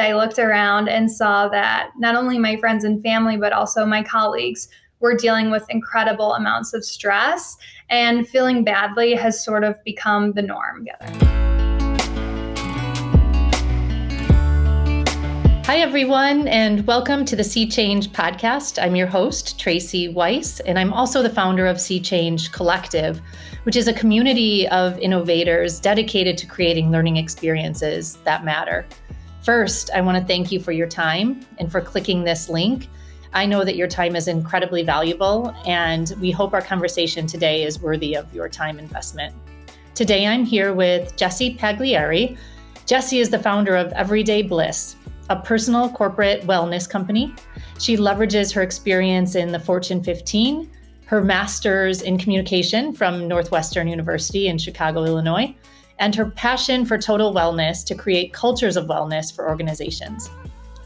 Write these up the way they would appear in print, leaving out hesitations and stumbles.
I looked around and saw that not only my friends and family, but also my colleagues were dealing with incredible amounts of stress, and feeling badly has sort of become the norm. Hi, everyone, and welcome to the Sea Change podcast. I'm your host, Tracy Weiss, and I'm also the founder of Sea Change Collective, which is a community of innovators dedicated to creating learning experiences that matter. First, I want to thank you for your time and for clicking this link. I know that your time is incredibly valuable, and we hope our conversation today is worthy of your time investment. Today, I'm here with Jessie Pagliari. Jessie is the founder of Everyday Bliss, a personal corporate wellness company. She leverages her experience in the Fortune 15, her master's in communication from Northwestern University in Chicago, Illinois, and her passion for total wellness to create cultures of wellness for organizations.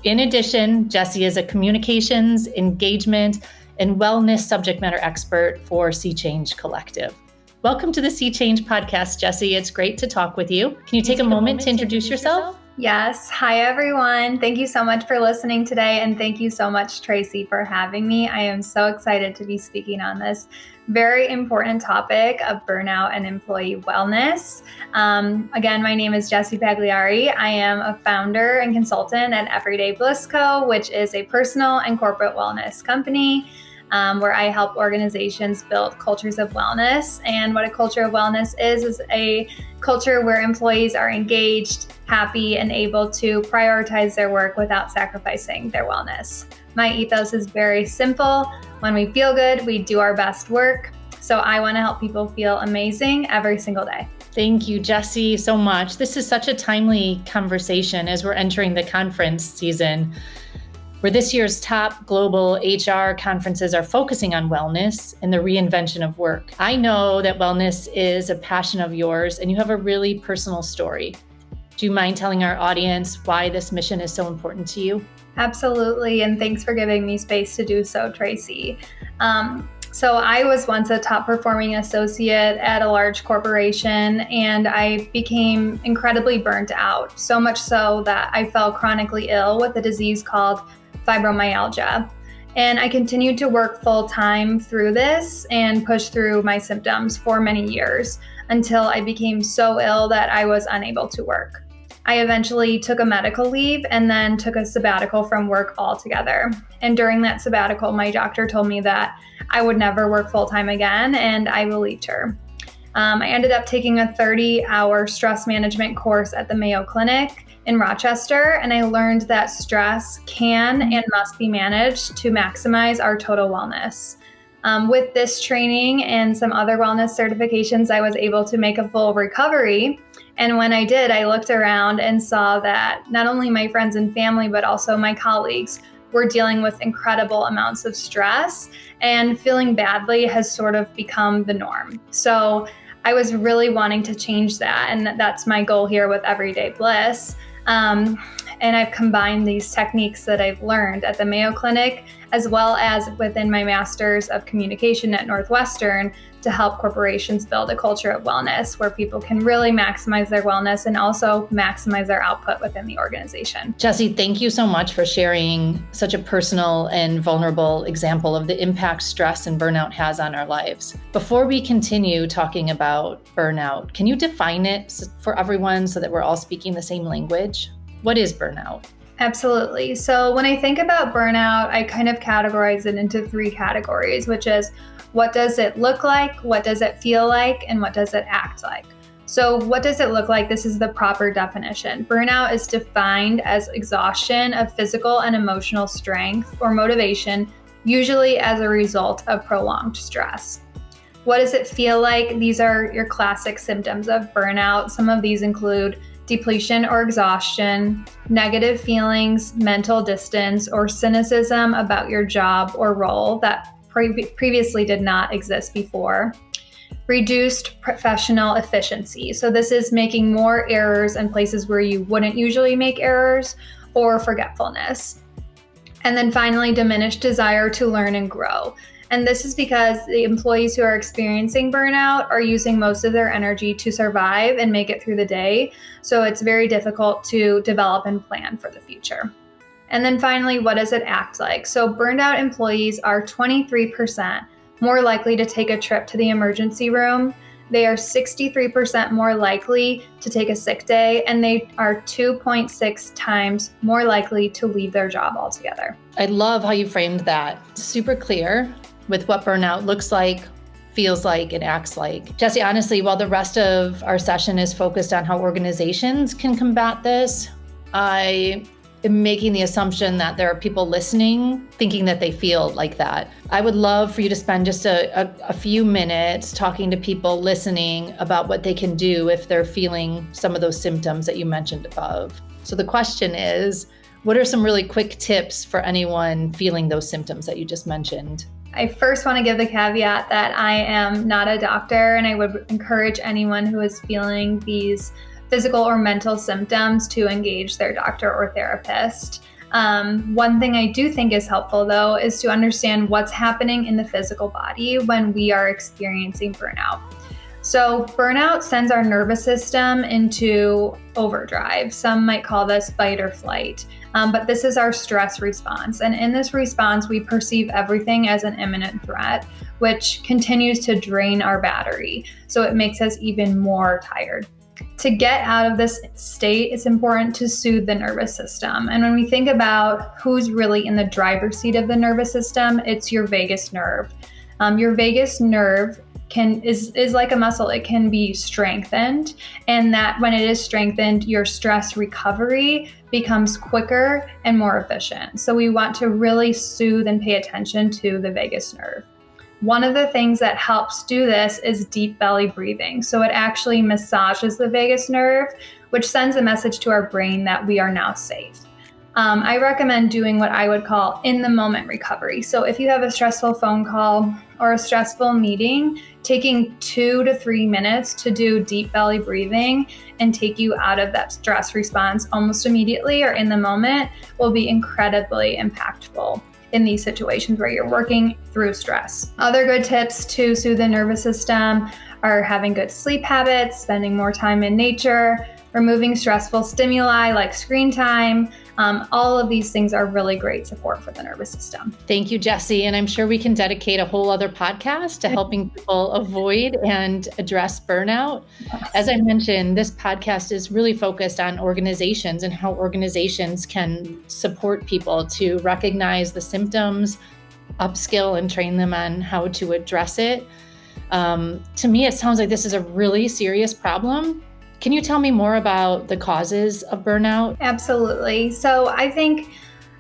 In addition, Jessie is a communications, engagement, and wellness subject matter expert for Sea Change Collective. Welcome to the Sea Change podcast, Jessie. It's great to talk with you. Can you take a moment to introduce yourself? Yes. Hi, everyone. Thank you so much for listening today. And thank you so much, Tracy, for having me. I am so excited to be speaking on this very important topic of burnout and employee wellness. Again, my name is Jessie Pagliari. I am a founder and consultant at Everyday Bliss Co, which is a personal and corporate wellness company. Where I help organizations build cultures of wellness. And what a culture of wellness is a culture where employees are engaged, happy, and able to prioritize their work without sacrificing their wellness. My ethos is very simple. When we feel good, we do our best work. So I want to help people feel amazing every single day. Thank you, Jessie, so much. This is such a timely conversation as we're entering the conference season, where this year's top global HR conferences are focusing on wellness and the reinvention of work. I know that wellness is a passion of yours, and you have a really personal story. Do you mind telling our audience why this mission is so important to you? Absolutely, and thanks for giving me space to do so, Tracy. So I was once a top performing associate at a large corporation, and I became incredibly burnt out, so much so that I fell chronically ill with a disease called fibromyalgia. And I continued to work full time through this and push through my symptoms for many years until I became so ill that I was unable to work. I eventually took a medical leave and then took a sabbatical from work altogether. And during that sabbatical, my doctor told me that I would never work full time again, and I believed her. I ended up taking a 30-hour stress management course at the Mayo Clinic in Rochester, and I learned that stress can and must be managed to maximize our total wellness. With this training and some other wellness certifications, I was able to make a full recovery. And when I did, I looked around and saw that not only my friends and family, but also my colleagues were dealing with incredible amounts of stress, and feeling badly has sort of become the norm. So I was really wanting to change that, and that's my goal here with Everyday Bliss. And I've combined these techniques that I've learned at the Mayo Clinic, as well as within my Master's of Communication at Northwestern, to help corporations build a culture of wellness where people can really maximize their wellness and also maximize their output within the organization. Jessie, thank you so much for sharing such a personal and vulnerable example of the impact stress and burnout has on our lives. Before we continue talking about burnout, can you define it for everyone so that we're all speaking the same language? What is burnout? Absolutely. So when I think about burnout, I kind of categorize it into three categories, which is what does it look like, what does it feel like, and what does it act like? So what does it look like? This is the proper definition. Burnout is defined as exhaustion of physical and emotional strength or motivation, usually as a result of prolonged stress. What does it feel like? These are your classic symptoms of burnout. Some of these include depletion or exhaustion, negative feelings, mental distance, or cynicism about your job or role that previously did not exist before. Reduced professional efficiency. So this is making more errors in places where you wouldn't usually make errors, or forgetfulness. And then finally, diminished desire to learn and grow. And this is because the employees who are experiencing burnout are using most of their energy to survive and make it through the day. So it's very difficult to develop and plan for the future. And then finally, what does it act like? So burned out employees are 23% more likely to take a trip to the emergency room. They are 63% more likely to take a sick day, and they are 2.6 times more likely to leave their job altogether. I love how you framed that. Super clear with what burnout looks like, feels like, and acts like. Jessie, honestly, while the rest of our session is focused on how organizations can combat this, I am making the assumption that there are people listening thinking that they feel like that. I would love for you to spend just a few minutes talking to people listening about what they can do if they're feeling some of those symptoms that you mentioned above. So the question is, what are some really quick tips for anyone feeling those symptoms that you just mentioned? I first want to give the caveat that I am not a doctor, and I would encourage anyone who is feeling these physical or mental symptoms to engage their doctor or therapist. One thing I do think is helpful, though, is to understand what's happening in the physical body when we are experiencing burnout. So burnout sends our nervous system into overdrive. Some might call this fight or flight, but this is our stress response. And in this response, we perceive everything as an imminent threat, which continues to drain our battery. So it makes us even more tired. To get out of this state, it's important to soothe the nervous system. And when we think about who's really in the driver's seat of the nervous system, it's your vagus nerve. Your vagus nerve is like a muscle. It can be strengthened, and that when it is strengthened, your stress recovery becomes quicker and more efficient. So we want to really soothe and pay attention to the vagus nerve. One of the things that helps do this is deep belly breathing. So it actually massages the vagus nerve, which sends a message to our brain that we are now safe. I recommend doing what I would call in-the-moment recovery. So if you have a stressful phone call or a stressful meeting, taking 2 to 3 minutes to do deep belly breathing and take you out of that stress response almost immediately or in the moment will be incredibly impactful in these situations where you're working through stress. Other good tips to soothe the nervous system are having good sleep habits, spending more time in nature, removing stressful stimuli like screen time. All of these things are really great support for the nervous system. Thank you, Jessie. And I'm sure we can dedicate a whole other podcast to helping people avoid and address burnout. Yes. As I mentioned, this podcast is really focused on organizations and how organizations can support people to recognize the symptoms, upskill and train them on how to address it. To me, it sounds like this is a really serious problem. Can you tell me more about the causes of burnout? Absolutely. So I think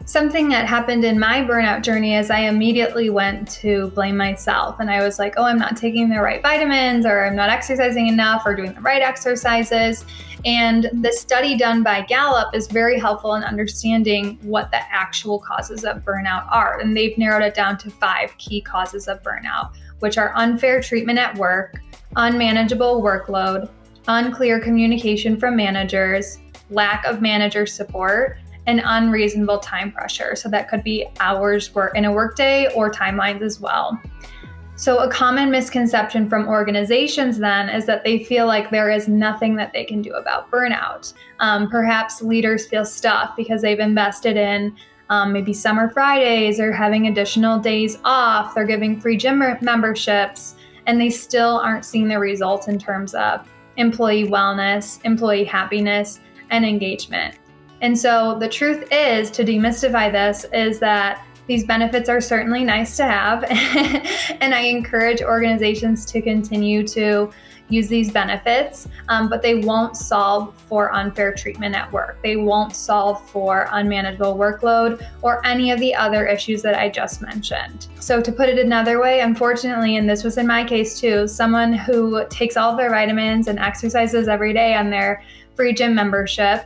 something that happened in my burnout journey is I immediately went to blame myself. And I was like, oh, I'm not taking the right vitamins, or I'm not exercising enough, or doing the right exercises. And the study done by Gallup is very helpful in understanding what the actual causes of burnout are. And they've narrowed it down to 5 key causes of burnout, which are unfair treatment at work, unmanageable workload, unclear communication from managers, lack of manager support, and unreasonable time pressure. So that could be hours work in a workday or timelines as well. So a common misconception from organizations then is that they feel like there is nothing that they can do about burnout. Perhaps leaders feel stuck because they've invested in maybe summer Fridays or having additional days off. They're giving free gym memberships, and they still aren't seeing the results in terms of employee wellness, employee happiness, and engagement. And so the truth is, to demystify this, is that these benefits are certainly nice to have. And I encourage organizations to continue to use these benefits, but they won't solve for unfair treatment at work. They won't solve for unmanageable workload or any of the other issues that I just mentioned. So to put it another way, unfortunately, and this was in my case too, someone who takes all of their vitamins and exercises every day on their free gym membership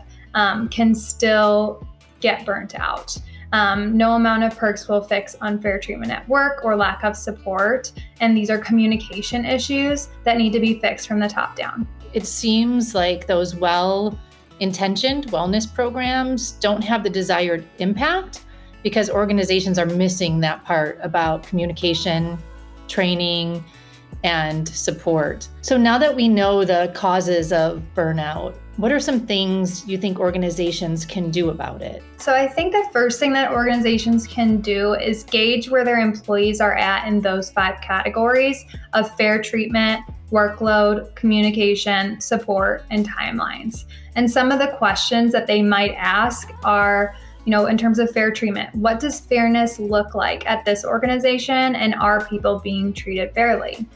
can still get burnt out. No amount of perks will fix unfair treatment at work or lack of support. And these are communication issues that need to be fixed from the top down. It seems like those well-intentioned wellness programs don't have the desired impact because organizations are missing that part about communication, training, and support. So now that we know the causes of burnout, what are some things you think organizations can do about it? So I think the first thing that organizations can do is gauge where their employees are at in those 5 categories of fair treatment, workload, communication, support, and timelines. And some of the questions that they might ask are, in terms of fair treatment, what does fairness look like at this organization, and are people being treated fairly?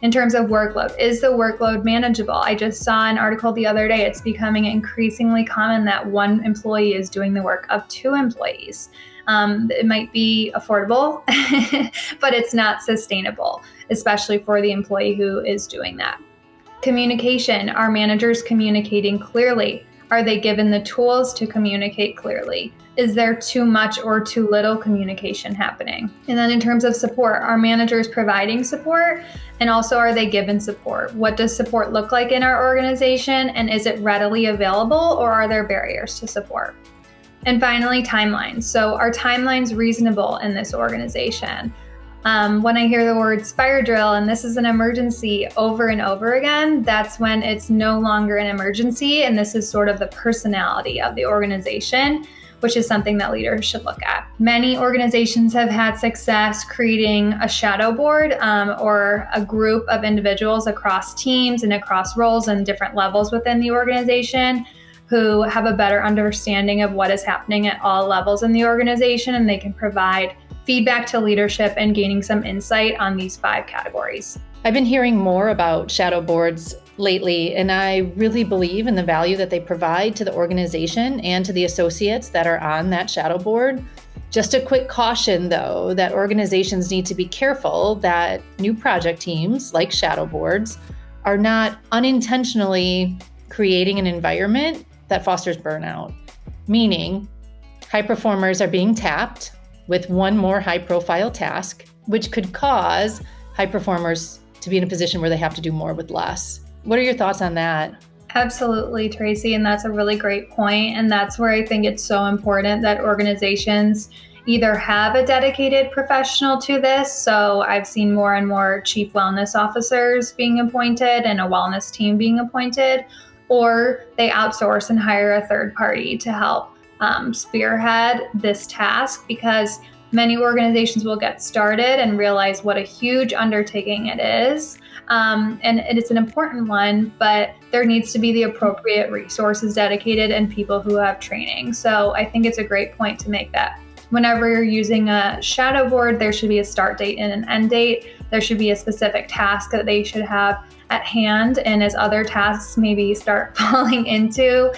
In terms of workload, is the workload manageable? I just saw an article the other day. It's becoming increasingly common that one employee is doing the work of 2 employees. It might be affordable, but it's not sustainable, especially for the employee who is doing that. Communication, are managers communicating clearly? Are they given the tools to communicate clearly? Is there too much or too little communication happening? And then in terms of support, are managers providing support? And also, are they given support? What does support look like in our organization? And is it readily available, or are there barriers to support? And finally, timelines. So are timelines reasonable in this organization? When I hear the words fire drill and this is an emergency over and over again, that's when it's no longer an emergency. And this is sort of the personality of the organization, which is something that leaders should look at. Many organizations have had success creating a shadow board or a group of individuals across teams and across roles and different levels within the organization who have a better understanding of what is happening at all levels in the organization, and they can provide feedback to leadership and gaining some insight on these 5 categories. I've been hearing more about shadow boards lately, and I really believe in the value that they provide to the organization and to the associates that are on that shadow board. Just a quick caution, though, that organizations need to be careful that new project teams, like shadow boards, are not unintentionally creating an environment that fosters burnout, meaning high performers are being tapped with one more high-profile task, which could cause high performers to be in a position where they have to do more with less. What are your thoughts on that? Absolutely, Tracy, and that's a really great point. And that's where I think it's so important that organizations either have a dedicated professional to this. So I've seen more and more chief wellness officers being appointed and a wellness team being appointed, or they outsource and hire a third party to help spearhead this task, because many organizations will get started and realize what a huge undertaking it is. And it's an important one, but there needs to be the appropriate resources dedicated and people who have training. So I think it's a great point to make that whenever you're using a shadow board, there should be a start date and an end date. There should be a specific task that they should have at hand. And as other tasks maybe start falling into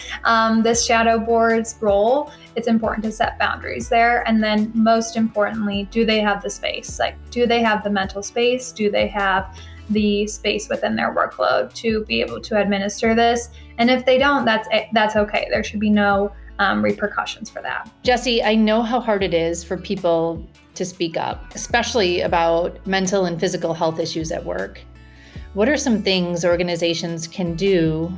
this shadow board's role, it's important to set boundaries there. And then most importantly, do they have the space? Like, do they have the mental space? Do they have the space within their workload to be able to administer this? And if they don't, that's okay. There should be no repercussions for that. Jessie, I know how hard it is for people to speak up, especially about mental and physical health issues at work. What are some things organizations can do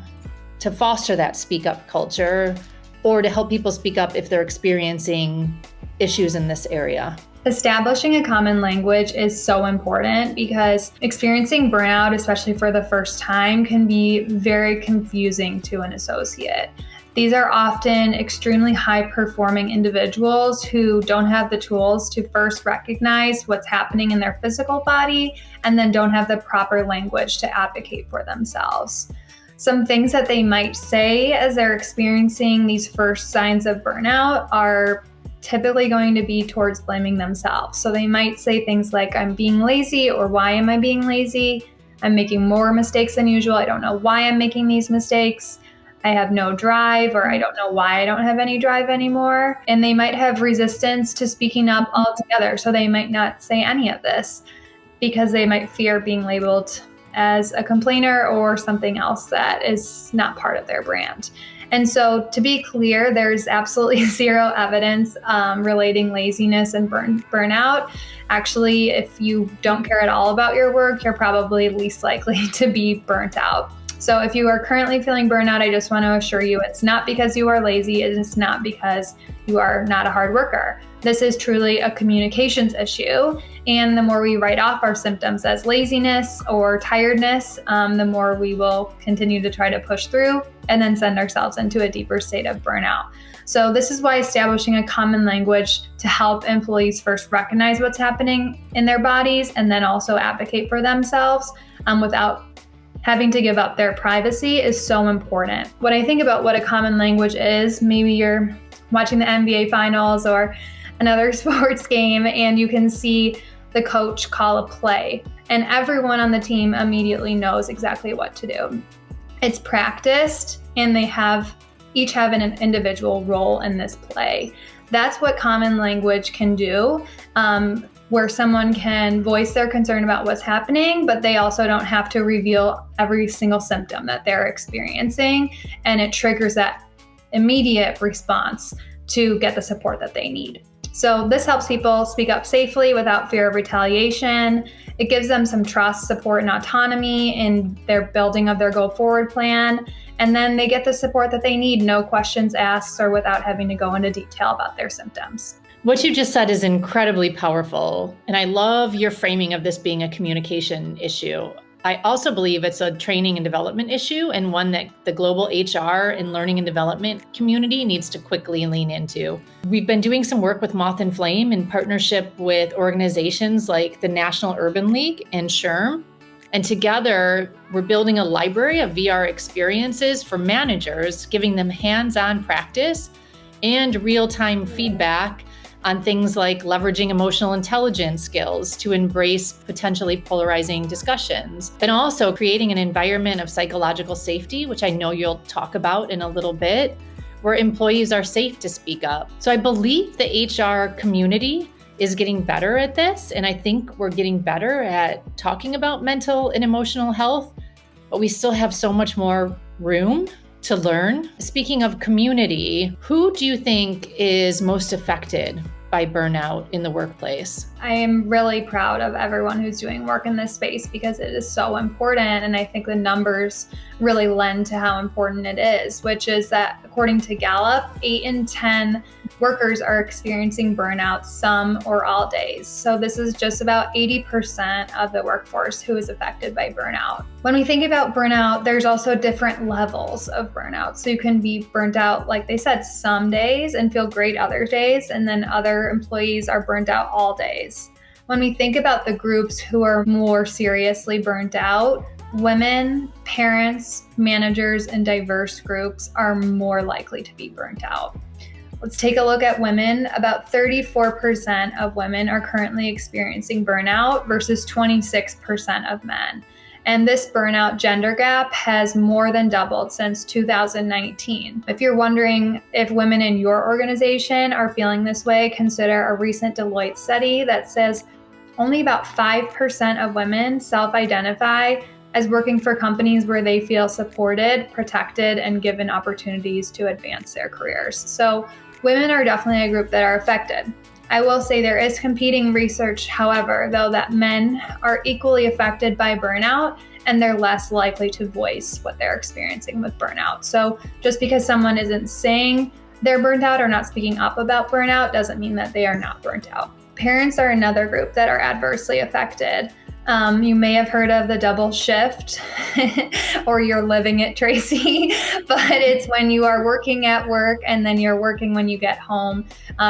to foster that speak up culture, or to help people speak up if they're experiencing issues in this area? Establishing a common language is so important, because experiencing burnout, especially for the first time, can be very confusing to an associate. These are often extremely high-performing individuals who don't have the tools to first recognize what's happening in their physical body, and then don't have the proper language to advocate for themselves. Some things that they might say as they're experiencing these first signs of burnout are typically going to be towards blaming themselves. So they might say things like, I'm being lazy, or why am I being lazy? I'm making more mistakes than usual. I don't know why I'm making these mistakes. I have no drive, or I don't know why I don't have any drive anymore. And they might have resistance to speaking up altogether. So they might not say any of this because they might fear being labeled as a complainer or something else that is not part of their brand. And so, to be clear, there's absolutely zero evidence relating laziness and burnout. Actually, if you don't care at all about your work, you're probably least likely to be burnt out. So if you are currently feeling burnout, I just want to assure you it's not because you are lazy. It is not because you are not a hard worker. This is truly a communications issue. And the more we write off our symptoms as laziness or tiredness, the more we will continue to try to push through and then send ourselves into a deeper state of burnout. So this is why establishing a common language to help employees first recognize what's happening in their bodies and then also advocate for themselves without having to give up their privacy is so important. When I think about what a common language is, maybe you're watching the NBA finals or another sports game and you can see the coach call a play and everyone on the team immediately knows exactly what to do. It's practiced and they each have an individual role in this play. That's what common language can do, where someone can voice their concern about what's happening, but they also don't have to reveal every single symptom that they're experiencing. And it triggers that immediate response to get the support that they need. So this helps people speak up safely without fear of retaliation. It gives them some trust, support, and autonomy in their building of their go forward plan. And then they get the support that they need, no questions asked or without having to go into detail about their symptoms. What you just said is incredibly powerful. And I love your framing of this being a communication issue. I also believe it's a training and development issue and one that the global HR and learning and development community needs to quickly lean into. We've been doing some work with Moth and Flame in partnership with organizations like the National Urban League and SHRM. And together, we're building a library of VR experiences for managers, giving them hands-on practice and real-time feedback on things like leveraging emotional intelligence skills to embrace potentially polarizing discussions, and also creating an environment of psychological safety, which I know you'll talk about in a little bit, where employees are safe to speak up. So I believe the HR community is getting better at this, and I think we're getting better at talking about mental and emotional health, but we still have so much more room to learn. Speaking of community, who do you think is most affected by burnout in the workplace? I am really proud of everyone who's doing work in this space because it is so important. And I think the numbers really lend to how important it is, which is that according to Gallup, 8 in 10 workers are experiencing burnout some or all days. So this is just about 80% of the workforce who is affected by burnout. When we think about burnout, there's also different levels of burnout. So you can be burnt out, like they said, some days and feel great other days, and then other employees are burnt out all days. When we think about the groups who are more seriously burnt out, women, parents, managers, and diverse groups are more likely to be burnt out. Let's take a look at women. About 34% of women are currently experiencing burnout versus 26% of men. And this burnout gender gap has more than doubled since 2019. If you're wondering if women in your organization are feeling this way, consider a recent Deloitte study that says only about 5% of women self-identify as working for companies where they feel supported, protected, and given opportunities to advance their careers. So women are definitely a group that are affected. I will say there is competing research, however, though, that men are equally affected by burnout and they're less likely to voice what they're experiencing with burnout. So just because someone isn't saying they're burnt out or not speaking up about burnout doesn't mean that they are not burnt out. Parents are another group that are adversely affected. You may have heard of the double shift or you're living it, Tracy, but it's when you are working at work and then you're working when you get home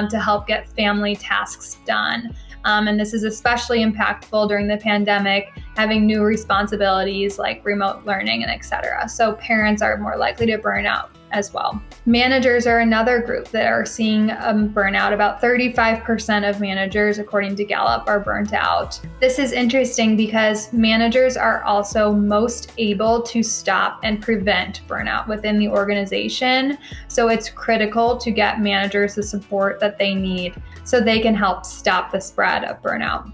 to help get family tasks done. And this is especially impactful during the pandemic, having new responsibilities like remote learning and et cetera. So parents are more likely to burn out as well. Managers are another group that are seeing burnout. About 35% of managers, according to Gallup, are burnt out. This is interesting because managers are also most able to stop and prevent burnout within the organization. So it's critical to get managers the support that they need so they can help stop the spread of burnout.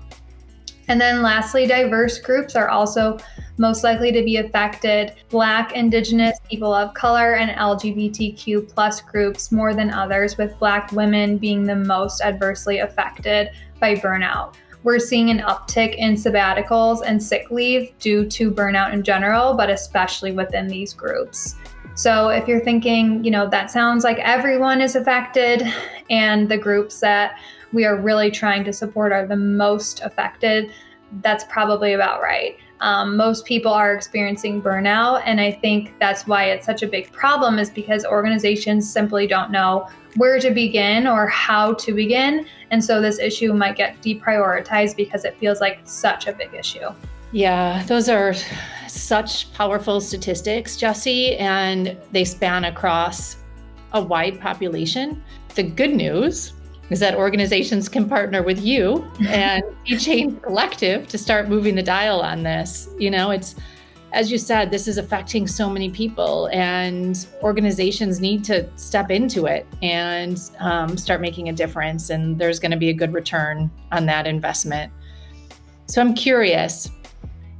And then lastly, diverse groups are also most likely to be affected. Black, Indigenous, people of color, and LGBTQ plus groups more than others, with Black women being the most adversely affected by burnout. we're seeing an uptick in sabbaticals and sick leave due to burnout in general, but especially within these groups. So if you're thinking, that sounds like everyone is affected, and the groups that we are really trying to support are the most affected, that's probably about right. Most people are experiencing burnout, and I think that's why it's such a big problem, is because organizations simply don't know where to begin or how to begin. And so this issue might get deprioritized because it feels like such a big issue. Yeah, those are such powerful statistics, Jessie, and they span across a wide population. The good news is that organizations can partner with you and Sea Change Collective to start moving the dial on this. It's, as you said, this is affecting so many people, and organizations need to step into it and start making a difference. And there's going to be a good return on that investment. So I'm curious,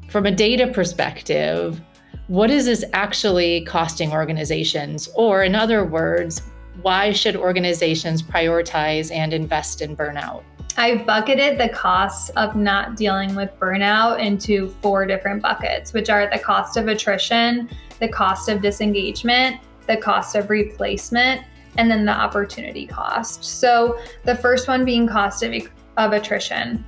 from a data perspective, what is this actually costing organizations? Or in other words, why should organizations prioritize and invest in burnout? I bucketed the costs of not dealing with burnout into 4 different buckets, which are the cost of attrition, the cost of disengagement, the cost of replacement, and then the opportunity cost. So the first one being cost of attrition.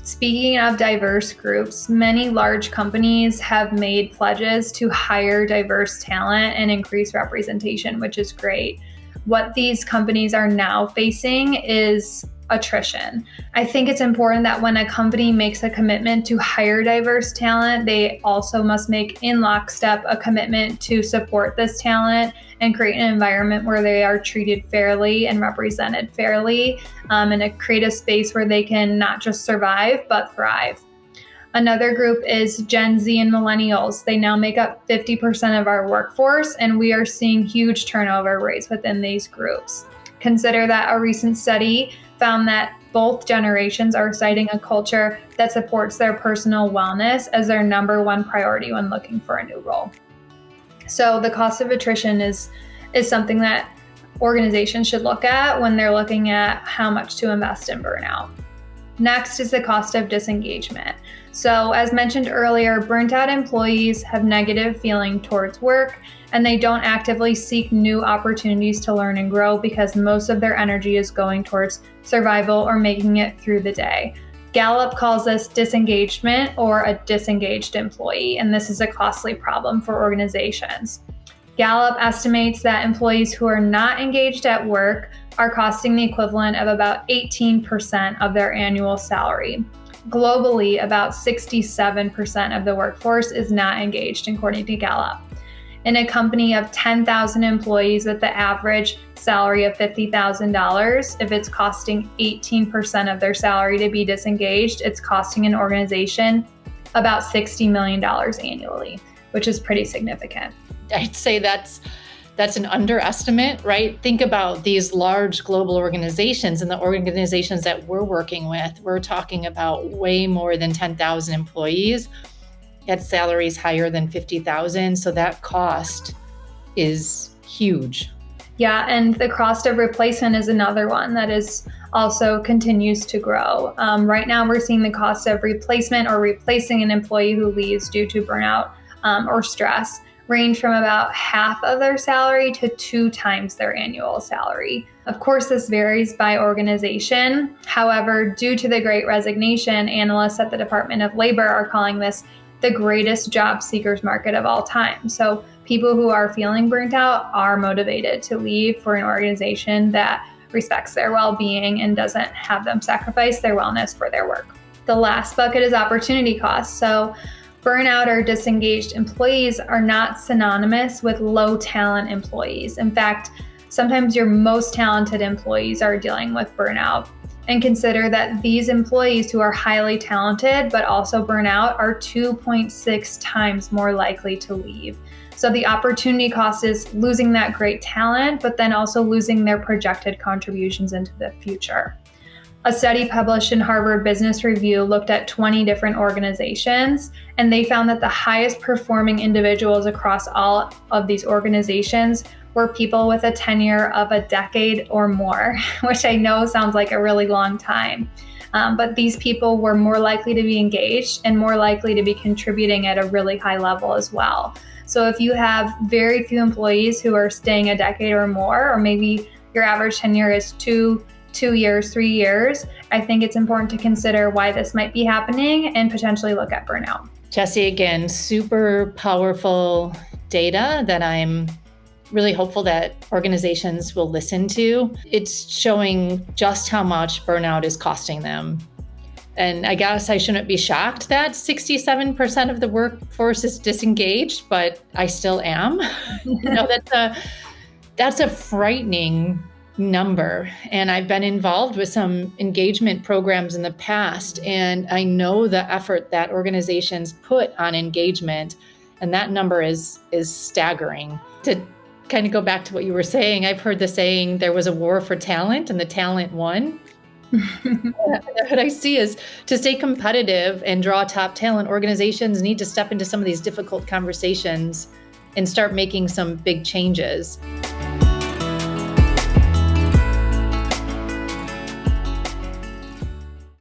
Speaking of diverse groups, many large companies have made pledges to hire diverse talent and increase representation, which is great. What these companies are now facing is attrition. I think it's important that when a company makes a commitment to hire diverse talent, they also must make in lockstep a commitment to support this talent and create an environment where they are treated fairly and represented fairly, and create a space where they can not just survive, but thrive. Another group is Gen Z and millennials. They now make up 50% of our workforce, and we are seeing huge turnover rates within these groups. Consider that a recent study found that both generations are citing a culture that supports their personal wellness as their number one priority when looking for a new role. So the cost of attrition is something that organizations should look at when they're looking at how much to invest in burnout. Next is the cost of disengagement. So as mentioned earlier, burnt out employees have negative feeling towards work, and they don't actively seek new opportunities to learn and grow because most of their energy is going towards survival or making it through the day. Gallup calls this disengagement or a disengaged employee, and this is a costly problem for organizations. Gallup estimates that employees who are not engaged at work are costing the equivalent of about 18% of their annual salary. Globally, about 67% of the workforce is not engaged, according to Gallup. In a company of 10,000 employees with the average salary of $50,000, if it's costing 18% of their salary to be disengaged, it's costing an organization about $60 million annually, which is pretty significant. I'd say that's an underestimate, right? Think about these large global organizations and the organizations that we're working with. We're talking about way more than 10,000 employees at salaries higher than 50,000. So that cost is huge. Yeah, and the cost of replacement is another one that is also continues to grow. Right now, we're seeing the cost of replacement or replacing an employee who leaves due to burnout or stress range from about half of their salary to 2 times their annual salary. Of course, this varies by organization. However, due to the Great Resignation, analysts at the Department of Labor are calling this the greatest job seekers market of all time. So people who are feeling burnt out are motivated to leave for an organization that respects their well-being and doesn't have them sacrifice their wellness for their work. The last bucket is opportunity costs. So burnout or disengaged employees are not synonymous with low talent employees. In fact, sometimes your most talented employees are dealing with burnout. And consider that these employees who are highly talented but also burn out are 2.6 times more likely to leave. So the opportunity cost is losing that great talent, but then also losing their projected contributions into the future. A study published in Harvard Business Review looked at 20 different organizations, and they found that the highest performing individuals across all of these organizations were people with a tenure of a decade or more, which I know sounds like a really long time. But these people were more likely to be engaged and more likely to be contributing at a really high level as well. So if you have very few employees who are staying a decade or more, or maybe your average tenure is 2 years, 3 years, I think it's important to consider why this might be happening and potentially look at burnout. Jessie, again, super powerful data that I'm really hopeful that organizations will listen to. It's showing just how much burnout is costing them. And I guess I shouldn't be shocked that 67% of the workforce is disengaged, but I still am. That's a frightening number. And I've been involved with some engagement programs in the past, and I know the effort that organizations put on engagement, and that number is staggering. To kind of go back to what you were saying, I've heard the saying, there was a war for talent and the talent won. What I see is, to stay competitive and draw top talent, organizations need to step into some of these difficult conversations and start making some big changes.